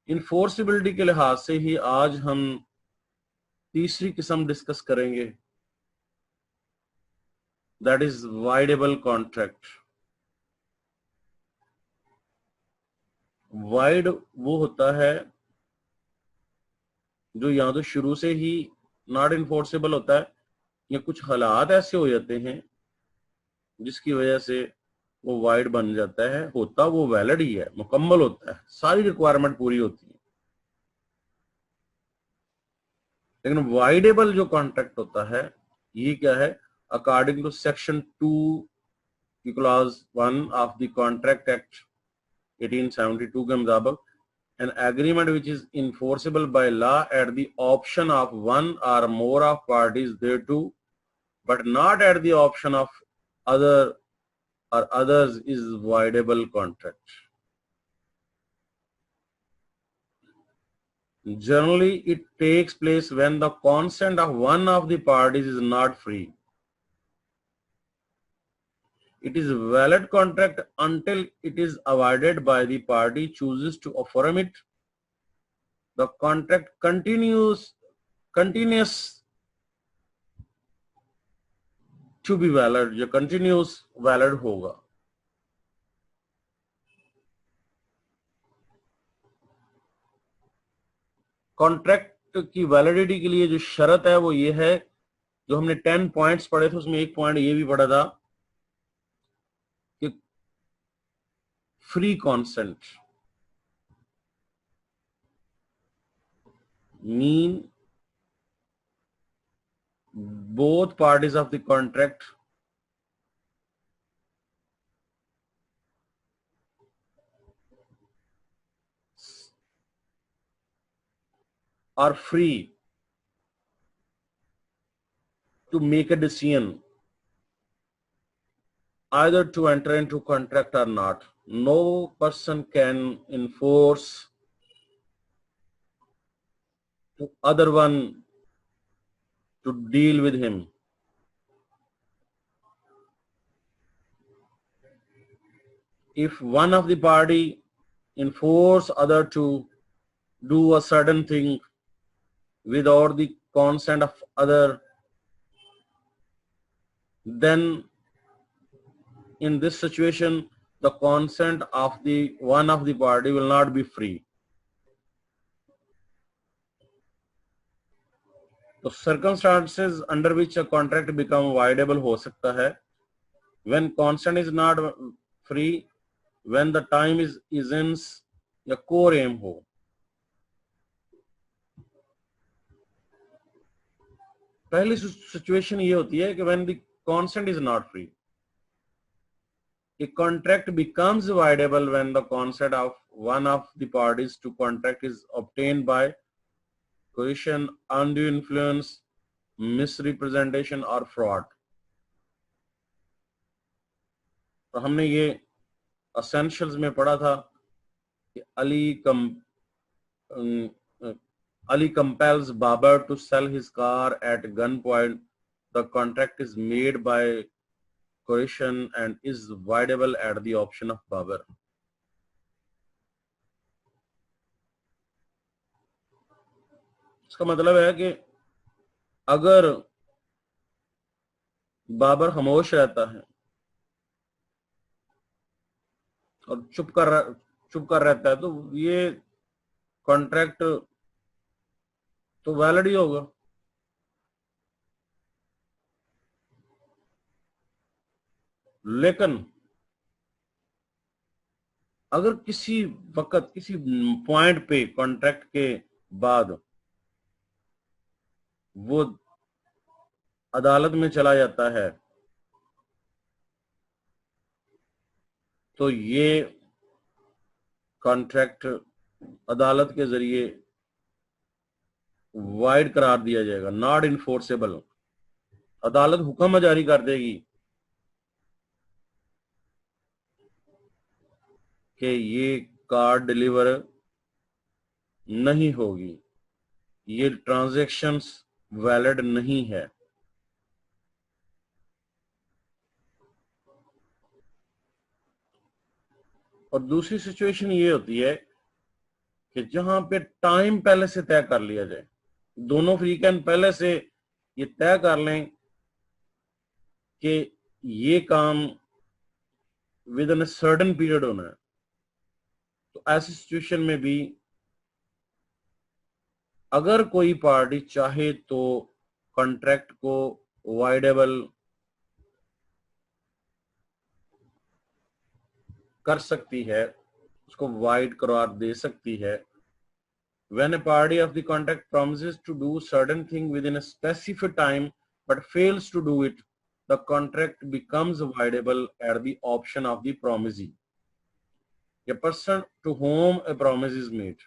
Enforceability کے لحاظ سے ہی آج ہم تیسری قسم ڈسکس کریں گے، that is voidable contract. Void وہ ہوتا ہے جو یا تو شروع سے ہی ناٹ انفورسیبل ہوتا ہے، یا کچھ حالات ایسے ہو جاتے ہیں جس کی وجہ سے وہ وائڈ بن جاتا ہے. ہوتا وہ ویلڈ ہی ہے، مکمل ہوتا ہے، ساری ریکوائرمنٹ پوری ہوتی ہے. لیکن وائڈیبل جو کانٹریکٹ ہوتا ہے یہ کیا ہے؟ اکارڈنگ ٹو سیکشن 2 کی clause 1 of the contract act 1872 کے مطابق an agreement which is enforceable by law at the option of one or more of parties thereto, but not at the option of other or others, is voidable contract. Generally, it takes place when the consent of one of the parties is not free. It is a valid contract until it is avoided by the party chooses to affirm it. The contract continues to be valid, جو continuous valid ہوگا. Contract کی validity کے لیے جو شرط ہے وہ یہ ہے، جو ہم نے 10 پوائنٹس پڑھے تھے اس میں ایک پوائنٹ یہ بھی پڑھا تھا کہ free consent mean both parties of the contract are free to make a decision either to enter into contract or not. No person can enforce to other one to deal with him. If one of the party enforce other to do a certain thing without the consent of other, then in this situation the consent of the one of the party will not be free. So circumstances under which a contract become voidable ہو سکتا ہے when consent is not free, when the time is essence یا core aim ہو. پہلی situation یہ ہوتی ہے کہ when the consent is not free. A contract becomes voidable when the consent of one of the parties to contract is obtained by coercion, undue influence, misrepresentation or fraud. تو ہم نے یہ essentials میں پڑھا تھا کہ Ali compels Babar to sell his car at gunpoint. The contract is made by coercion and is voidable at the option of Babar. اس کا مطلب ہے کہ اگر بابر خاموش رہتا ہے اور چپ کر رہتا ہے تو یہ کانٹریکٹ تو ویلڈ ہی ہوگا. لیکن اگر کسی وقت کسی پوائنٹ پہ کانٹریکٹ کے بعد وہ عدالت میں چلا جاتا ہے تو یہ کانٹریکٹ عدالت کے ذریعے وائڈ قرار دیا جائے گا، ناٹ انفورسیبل. عدالت حکم جاری کر دے گی کہ یہ کار ڈیلیور نہیں ہوگی، یہ ٹرانزیکشنز ویلڈ نہیں ہے. اور دوسری سچویشن یہ ہوتی ہے کہ جہاں پہ ٹائم پہلے سے طے کر لیا جائے, دونوں فریقین پہلے سے یہ طے کر لیں کہ یہ کام with in a certain period ہونا ہے, تو ایسی سچویشن میں بھی اگر کوئی پارٹی چاہے تو کانٹریکٹ کو وائڈیبل کر سکتی ہے, اس کو وائڈ قرار دے سکتی ہے. When a party of the contract promises to do certain thing within a specified time but fails to do it, the contract becomes voidable at the option of the promisee, a person to whom a promise is made,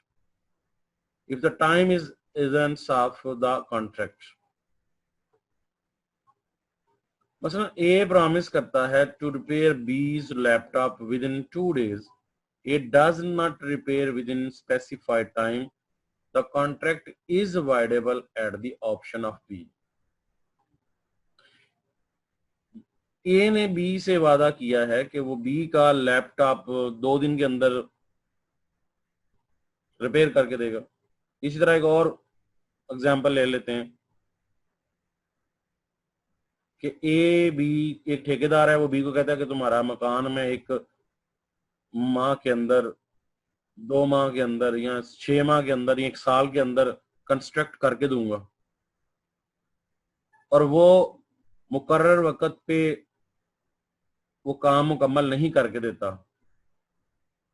if the time isn't served for the contract. مثلا A promise کرتا ہے to repair B's laptop within 2 days. It does not repair within specified time. The contract is voidable at the option of B. A نے B سے وعدہ کیا ہے کہ وہ B کا لیپ ٹاپ 2 دن کے اندر ریپیئر کر کے دے گا. اسی طرح ایک اور اگزامپل لے لیتے ہیں کہ A B ایک ٹھیکیدار ہے, وہ B کو کہتا ہے کہ تمہارا مکان میں 1 ماہ کے اندر, 2 ماہ کے اندر, یا 6 ماہ کے اندر, یا 1 سال کے اندر کنسٹرکٹ کر کے دوں گا, اور وہ مقرر وقت پہ وہ کام مکمل نہیں کر کے دیتا.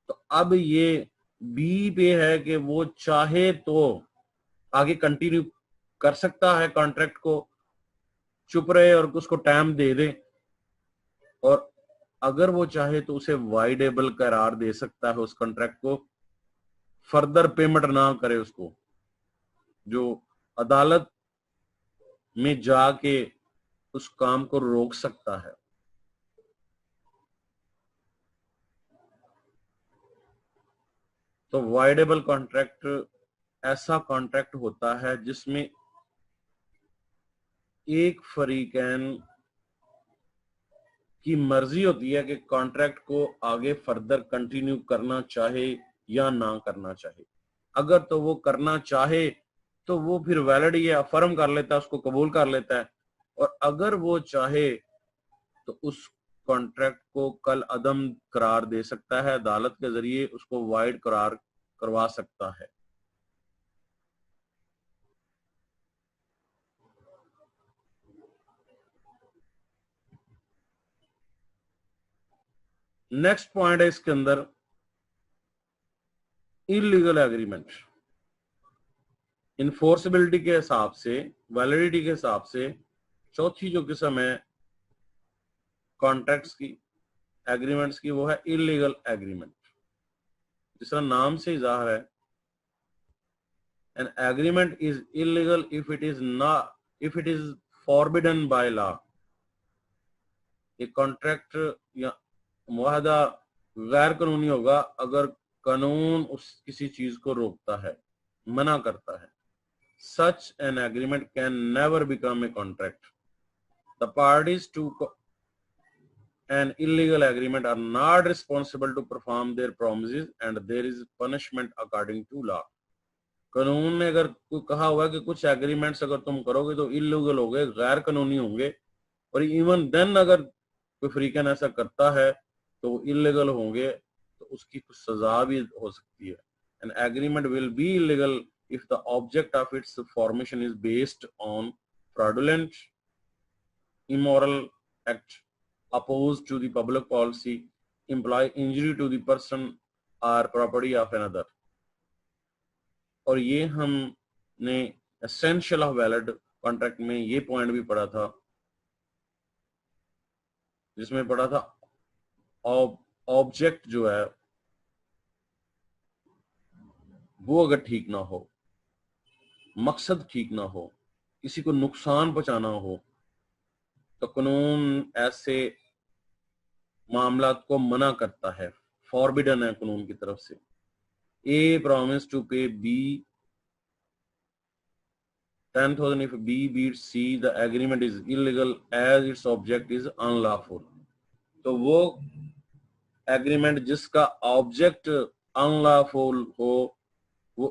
تو اب یہ بی پہ ہے کہ وہ چاہے تو آگے کنٹینیو کر سکتا ہے کانٹریکٹ کو, چپ رہے اور اس کو ٹائم دے دے, اور اگر وہ چاہے تو اسے وائڈیبل قرار دے سکتا ہے اس کانٹریکٹ کو, فردر پیمنٹ نہ کرے اس کو, جو عدالت میں جا کے اس کام کو روک سکتا ہے. تو وائڈیبل کانٹریکٹ ایسا کانٹریکٹ ہوتا ہے جس میں ایک فریقین کی مرضی ہوتی ہے کہ کانٹریکٹ کو آگے فردر کنٹینیو کرنا چاہے یا نہ کرنا چاہے. اگر تو وہ کرنا چاہے تو وہ پھر ویلڈ ہی ہے, افرم کر لیتا ہے, اس کو قبول کر لیتا ہے, اور اگر وہ چاہے تو اس کانٹریکٹ کو کل عدم قرار دے سکتا ہے, عدالت کے ذریعے اس کو وائڈ قرار کروا سکتا ہے. نیکسٹ پوائنٹ ہے اس کے اندر انلیگل ایگریمنٹ. انفورسبلٹی کے حساب سے, ویلڈیٹی کے حساب سے چوتھی جو قسم ہے کانٹریکٹس کی, ایگریمنٹس کی, وہ ہے انلیگل ایگریمنٹ. جس طرح نام سے ہی ظاہر ہے, an agreement is illegal if it is forbidden by law. ایک کانٹریکٹ یا معاہدہ غیر قانونی ہوگا اگر قانون اس کسی چیز کو روکتا ہے, منع کرتا ہے. Such an agreement can never become a contract. The parties to an illegal agreement are not responsible to perform their promises and there is punishment according to law. قانون نے اگر کوئی کہا ہوا کہ کچھ ایگریمنٹس اگر تم کرو گے تو انلیگل ہو گئے, غیر قانونی ہوں گے, اور ایون دین اگر کوئی فریقین ایسا کرتا ہے تو وہ انلیگل ہوں گے, تو اس کی کچھ سزا بھی ہو سکتی ہے. An agreement will be illegal if the object of its formation is based on fraudulent, immoral act, opposed to the public policy, imply injury to the person or property of another. اور یہ ہم نے essential of valid contract میں یہ point بھی پڑھا تھا, جس میں پڑھا تھا آبجیکٹ جو ہے وہ اگر ٹھیک نہ ہو, مقصد ٹھیک نہ ہو, کسی کو نقصان پہنچانا ہو, تو قانون ایسے معاملات کو منع کرتا ہے, فاربیڈن ہے قانون کی طرف سے. A promised to pay B 10,000 if B beats C. The agreement is illegal as its object is unlawful. تو وہ ایگریمنٹ جس کا آبجیکٹ unlawful ہو وہ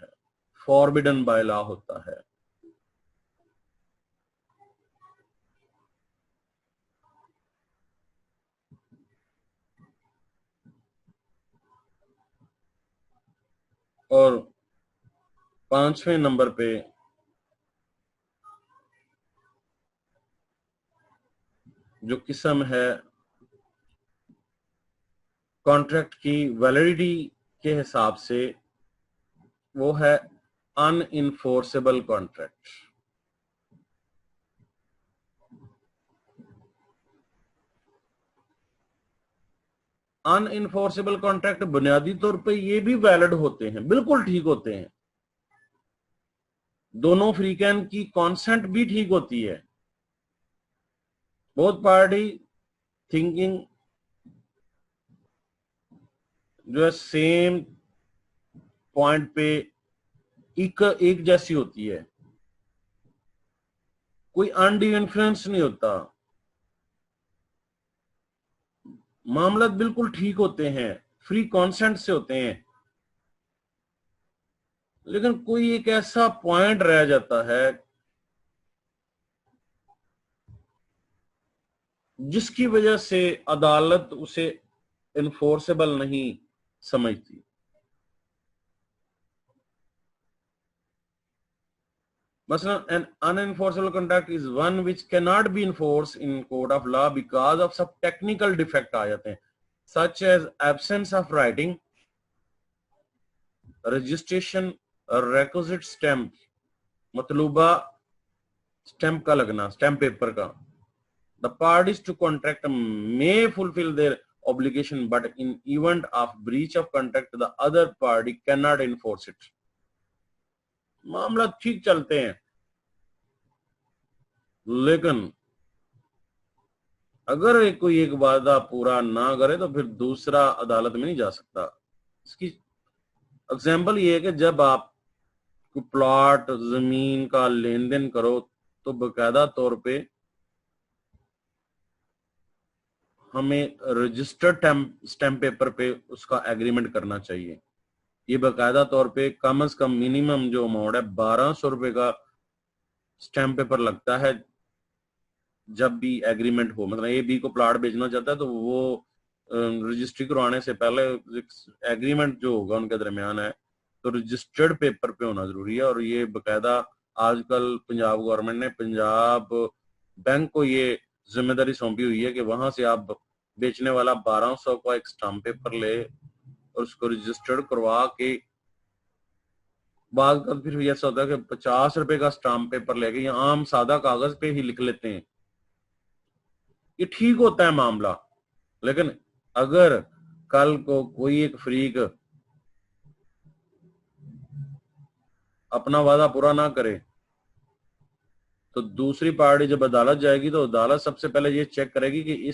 ہے, forbidden by law ہوتا ہے. اور 5ویں نمبر پہ جو قسم ہے کانٹریکٹ کی ویلیڈیٹی کے حساب سے وہ ہے ان انفورسیبل کانٹریکٹ. ان انفورسیبل کانٹریکٹ بنیادی طور پہ یہ بھی ویلڈ ہوتے ہیں, بالکل ٹھیک ہوتے ہیں, دونوں فریقین کی کانسنٹ بھی ٹھیک ہوتی ہے. بہت پارٹی تھنکنگ جو ہے سیم پوائنٹ پہ ایک جیسی ہوتی ہے, کوئی انڈی انفلوئنس نہیں ہوتا, معاملات بالکل ٹھیک ہوتے ہیں, فری کانسنٹ سے ہوتے ہیں. لیکن کوئی ایک ایسا پوائنٹ رہ جاتا ہے جس کی وجہ سے عدالت اسے انفورسیبل نہیں سمجھتی. مثلا an unenforceable contract is one which cannot be enforced in court of law because of some technical defect آ جاتے ہیں, such as absence of writing, registration, requisite stamp, مطلوبہ stamp کا لگنا, stamp paper کا. The parties to contract may fulfill their obligation but in event of breach of contract the other party cannot enforce it. معاملہ ٹھیک چلتے ہیں, لیکن اگر کوئی ایک وعدہ پورا نہ کرے تو پھر دوسرا عدالت میں نہیں جا سکتا. اس کی اگزامپل یہ ہے کہ جب آپ کو پلاٹ زمین کا لین دین کرو تو باقاعدہ طور پہ ہمیں رجسٹرڈ اسٹیمپ پیپر پہ اس کا ایگریمنٹ کرنا چاہیے. یہ باقاعدہ طور پہ کم از کم منیمم جو اماؤنٹ ہے 1200 روپے کا اسٹیمپ پیپر لگتا ہے جب بھی ایگریمنٹ ہو. مطلب اے بی کو پلاٹ بیچنا چاہتا ہے تو وہ رجسٹری کروانے سے پہلے ایگریمنٹ جو ہوگا ان کے درمیان ہے تو رجسٹرڈ پیپر پہ ہونا ضروری ہے. اور یہ باقاعدہ آج کل پنجاب گورنمنٹ نے پنجاب بینک کو یہ ذمہ داری سونپی ہوئی ہے کہ وہاں سے آپ بیچنے والا 1200 کا ایک اسٹامپ پیپر لے اور اس کو رجسٹرڈ کروا کے, بعد کا پھر ایسا ہوتا ہے کہ 50 روپے کا اسٹامپ پیپر لے کے یا عام سادہ کاغذ پہ ہی لکھ لیتے ہیں. یہ ٹھیک ہوتا ہے معاملہ, لیکن اگر کل کو کوئی ایک فریق اپنا وعدہ پورا نہ کرے تو دوسری پارٹی جب عدالت جائے گی تو عدالت سب سے پہلے یہ چیک کرے گی کہ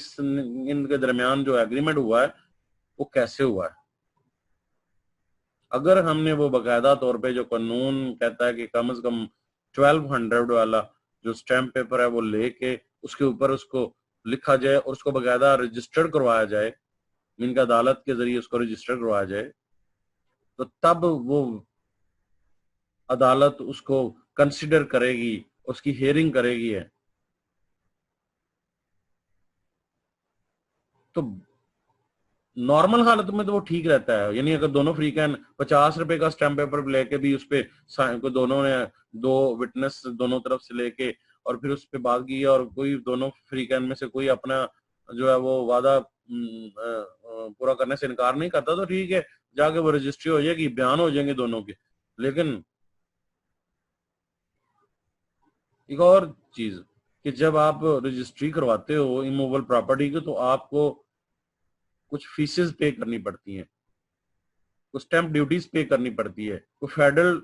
ان کے درمیان جو ایگریمنٹ ہوا ہے وہ کیسے ہوا ہے. اگر ہم نے وہ باقاعدہ طور پہ جو قانون کہتا ہے کہ کم از کم 1200 والا جو اسٹیمپ پیپر ہے وہ لے کے اس کے اوپر اس کو لکھا جائے اور اس کو باقاعدہ رجسٹرڈ کروایا جائے, ان کا عدالت کے ذریعے اس کو رجسٹر کروایا جائے, تو تب وہ عدالت اس کو کنسیڈر کرے گی, اس کی ہیئرنگ کرے گی ہے. تو نارمل حالت میں تو وہ ٹھیک رہتا ہے, یعنی اگر دونوں فریقین 50 روپے کا اسٹیمپ پیپر لے کے بھی اس پہ دونوں نے دو وٹنس دونوں طرف سے لے کے اور پھر اس پہ بات کی اور کوئی دونوں فریقین میں سے کوئی اپنا جو ہے وہ وعدہ پورا کرنے سے انکار نہیں کرتا تو ٹھیک ہے, جا کے وہ رجسٹری ہو جائے گی, بیان ہو جائیں گے دونوں کے. لیکن ایک اور چیز کہ جب آپ رجسٹری کرواتے ہو اموول پراپرٹی کی تو آپ کو کچھ فیسز پے کرنی پڑتی ہیں, کچھ اسٹیمپ ڈیوٹیز پے کرنی پڑتی ہے, کچھ فیڈرل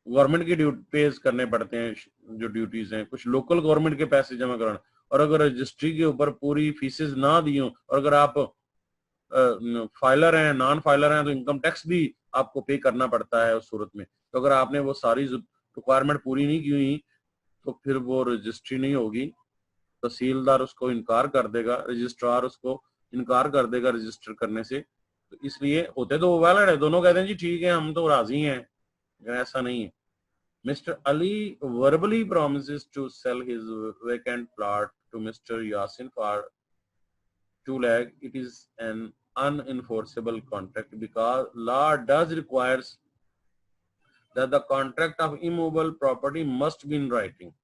گورنمنٹ کے پیز کرنے پڑتے ہیں جو ڈیوٹیز ہیں, کچھ لوکل گورنمنٹ کے پیسے جمع کرانا. اور اگر رجسٹری کے اوپر پوری فیسز نہ دی ہوں اور اگر آپ فائلر ہیں نان فائلر ہیں تو انکم ٹیکس بھی آپ کو پے کرنا پڑتا ہے اس صورت میں. تو اگر آپ نے وہ ساری ریکوائرمنٹ پوری نہیں کی ہوئی تو پھر وہ رجسٹری نہیں ہوگی, تحصیلدار اس کو انکار کر دے گا, رجسٹرار اس کو انکار کر دے گا رجسٹر کرنے سے, تو اس لیے ہوتے تو وہ ویلڈ ہے, دونوں کہتے ہیں جی ٹھیک ہے ہم تو راضی ہیں, لیکن ایسا نہیں ہے. Mr. Ali verbally promises to sell his vacant plot to Mr. Yasin for 2 lakh. It is an unenforceable contract because law does requires that the contract of immovable property must be in writing.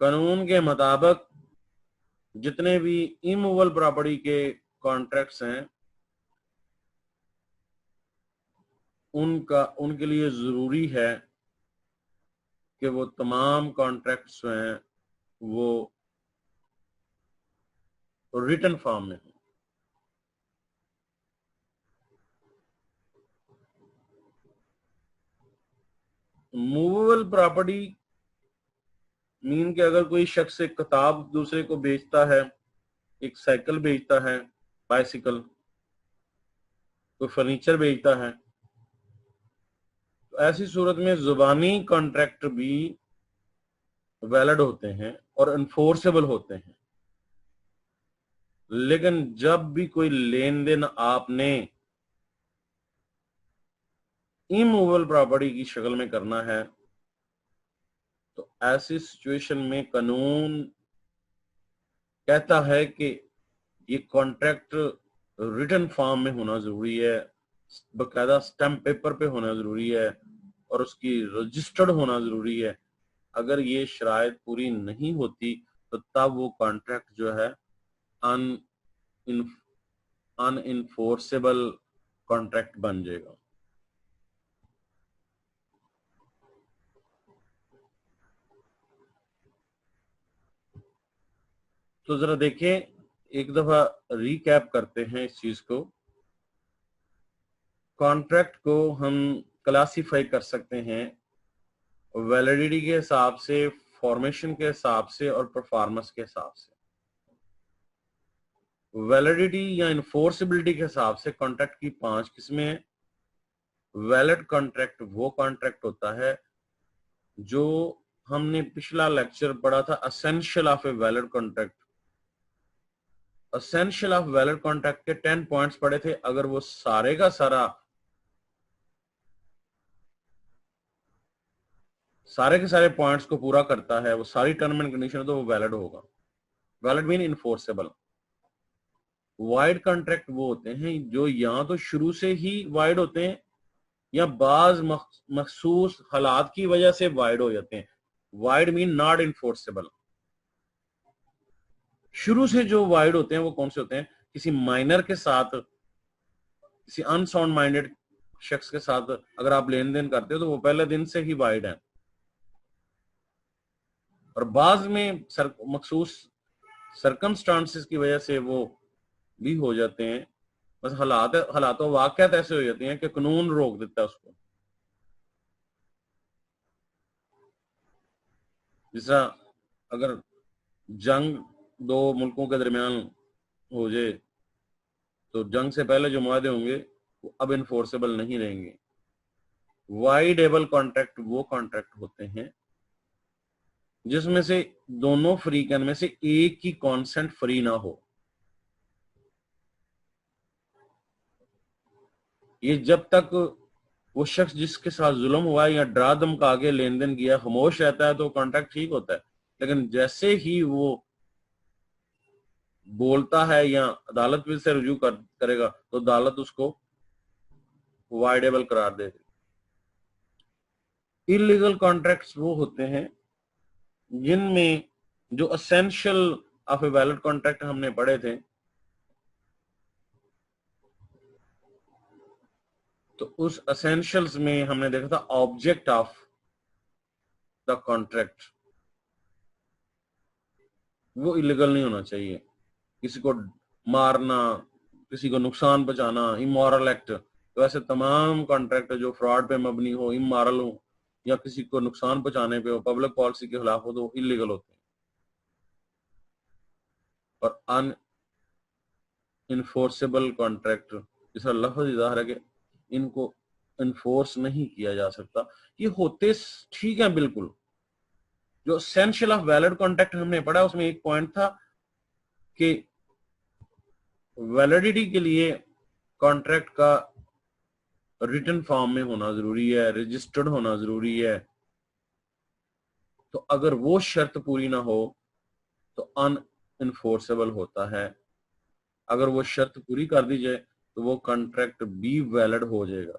قانون کے مطابق جتنے بھی immovable property کے contracts ہیں ان کے لیے ضروری ہے کہ وہ تمام کانٹریکٹس ہیں وہ ریٹن فارم میں ہوں. موویبل پراپرٹی مین کہ اگر کوئی شخص ایک کتاب دوسرے کو بیچتا ہے, ایک سائیکل بیچتا ہے, بائسیکل, کوئی فرنیچر بیچتا ہے, تو ایسی صورت میں زبانی کانٹریکٹ بھی ویلڈ ہوتے ہیں اور انفورسیبل ہوتے ہیں. لیکن جب بھی کوئی لین دین آپ نے اموویبل پراپرٹی کی شکل میں کرنا ہے تو ایسی سچویشن میں قانون کہتا ہے کہ یہ کانٹریکٹ ریٹن فارم میں ہونا ضروری ہے, باقاعدہ سٹیمپ پیپر پہ ہونا ضروری ہے اور اس کی رجسٹرڈ ہونا ضروری ہے. اگر یہ شرائط پوری نہیں ہوتی تو تب وہ کانٹریکٹ جو ہے ان انفورسیبل کانٹریکٹ بن جائے گا. تو ذرا دیکھیں, ایک دفعہ ریکیپ کرتے ہیں اس چیز کو. کانٹریکٹ کو ہم کلاسیفائی کر سکتے ہیں ویلیڈیٹی کے حساب سے, فارمیشن کے حساب سے اور پرفارمنس کے حساب سے. ویلیڈیٹی یا انفورسبلٹی کے حساب سے کانٹریکٹ کی 5 قسمیں ہیں. ویلڈ کانٹریکٹ وہ کانٹریکٹ ہوتا ہے جو ہم نے پچھلا لیکچر پڑھا تھا essential of a valid contract. Essential of valid contract کے 10 پوائنٹس پڑھے تھے. اگر وہ سارے کا سارے کے سارے پوائنٹس کو پورا کرتا ہے, وہ ساری ٹرم اینڈ کنڈیشن ہے, تو وہ ویلڈ ہوگا. ویلڈ مین انفورسیبل. وائڈ کانٹریکٹ وہ ہوتے ہیں جو یا تو شروع سے ہی وائڈ ہوتے ہیں یا بعض مخصوص حالات کی وجہ سے وائڈ ہو جاتے ہیں. Void mean not enforceable. شروع سے جو وائڈ ہوتے ہیں وہ کون سے ہوتے ہیں؟ کسی مائنر کے ساتھ, کسی ان ساؤنڈ مائنڈیڈ شخص کے ساتھ اگر آپ لین دین کرتے ہو تو وہ پہلے دن سے ہی وائڈ ہیں, اور بعض میں مخصوص سرکمسٹانسز کی وجہ سے وہ بھی ہو جاتے ہیں. بس حالات و واقعات ایسے ہو جاتے ہیں کہ قانون روک دیتا ہے اس کو. جس طرح اگر جنگ 2 ملکوں کے درمیان ہو جائے تو جنگ سے پہلے جو معاہدے ہوں گے وہ اب انفورسیبل نہیں رہیں گے. وائڈیبل کانٹریکٹ وہ کانٹریکٹ ہوتے ہیں جس میں سے دونوں فریقین میں سے ایک کی کانسنٹ فری نہ ہو. یہ جب تک وہ شخص جس کے ساتھ ظلم ہوا ہے یا ڈرا دھمکا کے لین دین کیا خاموش رہتا ہے تو کانٹریکٹ ٹھیک ہوتا ہے. لیکن جیسے ہی وہ بولتا ہے یا عدالت سے رجوع کرے گا تو عدالت اس کو وائڈیبل قرار دے گی. انلیگل کانٹریکٹس وہ ہوتے ہیں جن میں جو essential of a valid contract ہم نے پڑھے تھے, تو اس اسینشیلز میں ہم نے دیکھا تھا آبجیکٹ آف دا کانٹریکٹ وہ انلیگل نہیں ہونا چاہیے. کسی کو مارنا, کسی کو نقصان پہنچانا, امورل ایکٹ. تو ایسے تمام کانٹریکٹ جو فراڈ پہ مبنی ہو, امورل ہو یا کسی کو نقصان پہنچانے پہ ہو, پبلک پالیسی کے خلاف ہو, تو انلیگل ہوتے ہیں. اور ان انفورسیبل کانٹریکٹ جس کا لفظ ظاہر ہے کہ ان کو انفورس نہیں کیا جا سکتا, یہ ہوتے ٹھیک ہیں بالکل. جو اسینشیل آف ویلڈ کانٹریکٹ ہم نے پڑھا اس میں ایک پوائنٹ تھا کہ ویلڈیٹی کے لیے کانٹریکٹ کا ریٹن فارم میں ہونا ضروری ہے, رجسٹرڈ ہونا ضروری ہے. تو اگر وہ شرط پوری نہ ہو تو ان انفورسیبل ہوتا ہے. اگر وہ شرط پوری کر دی جائے تو وہ کانٹریکٹ بھی ویلڈ ہو جائے گا.